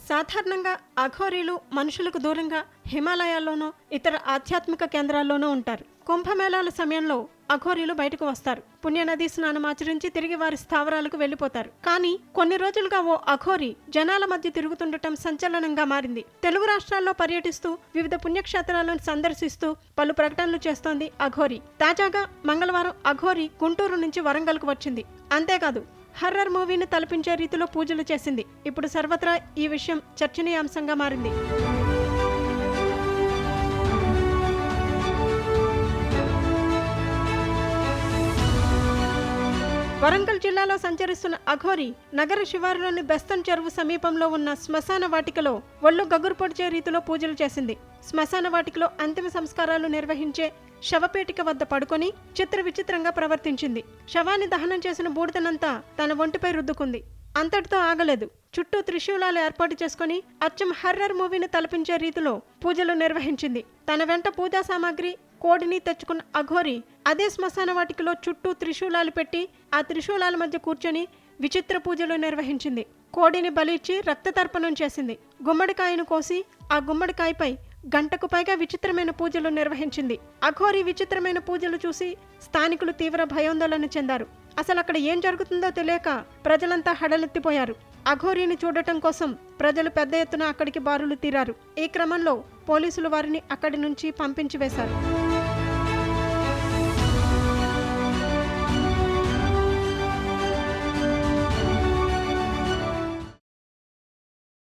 సాధారణంగా అఘోరీలు మనుషులకు దూరంగా హిమాలయాల్లోనూ ఇతర ఆధ్యాత్మిక కేంద్రాల్లోనూ ఉంటారు. కుంభమేళాల సమయంలో అఘోరీలు బయటకు వస్తారు. పుణ్యనదీ స్నానం ఆచరించి తిరిగి వారి స్థావరాలకు వెళ్లిపోతారు. కానీ కొన్ని రోజులుగా ఓ అఘోరి జనాల మధ్య తిరుగుతుండటం సంచలనంగా మారింది. తెలుగు రాష్ట్రాల్లో పర్యటిస్తూ వివిధ పుణ్యక్షేత్రాలను సందర్శిస్తూ పలు ప్రకటనలు చేస్తోంది అఘోరి. తాజాగా మంగళవారం అఘోరి గుంటూరు నుంచి వరంగల్కు వచ్చింది. అంతేకాదు హర్రర్ మూవీని తలపించే రీతిలో పూజలు చేసింది. ఇప్పుడు సర్వత్రా ఈ విషయం చర్చనీయాంశంగా మారింది. వరంగల్ జిల్లాలో సంచరిస్తున్న అఘోరి నగర శివారులోని బెస్తన్ చెరువు సమీపంలో ఉన్న శ్మశాన వాటికలో ఒళ్ళు గగురు పొడిచే రీతిలో పూజలు చేసింది. శ్మశాన వాటికలో అంతిమ సంస్కారాలు నిర్వహించే శవపేటిక వద్ద పడుకొని చిత్ర విచిత్రంగా ప్రవర్తించింది. శవాన్ని దహనం చేసిన బూడిదనంతా తన ఒంటిపై రుద్దుకుంది. అంతటితో ఆగలేదు. చుట్టూ త్రిశూలాలు ఏర్పాటు చేసుకుని అచ్చం హర్రర్ మూవీని తలపించే రీతిలో పూజలు నిర్వహించింది. తన వెంట పూజా సామాగ్రి కోడిని తెచ్చుకున్న అఘోరి అదే శ్మశాన వాటికలో చుట్టూ త్రిశూలాలు పెట్టి ఆ త్రిశూలాల మధ్య కూర్చొని విచిత్ర పూజలు నిర్వహించింది. కోడిని బలిచ్చి రక్తతర్పణం చేసింది. గుమ్మడికాయను కోసి ఆ గుమ్మడికాయపై గంటకు పైగా విచిత్రమైన పూజలు నిర్వహించింది. అఘోరి విచిత్రమైన పూజలు చూసి స్థానికులు తీవ్ర భయాందోళన చెందారు. అసలు అక్కడ ఏం జరుగుతుందో తెలియక ప్రజలంతా హడలెత్తిపోయారు. అఘోరిని చూడటం కోసం ప్రజలు పెద్ద ఎత్తున అక్కడికి బారులు తీరారు. ఈ క్రమంలో పోలీసులు వారిని అక్కడి నుంచి పంపించి వేశారు.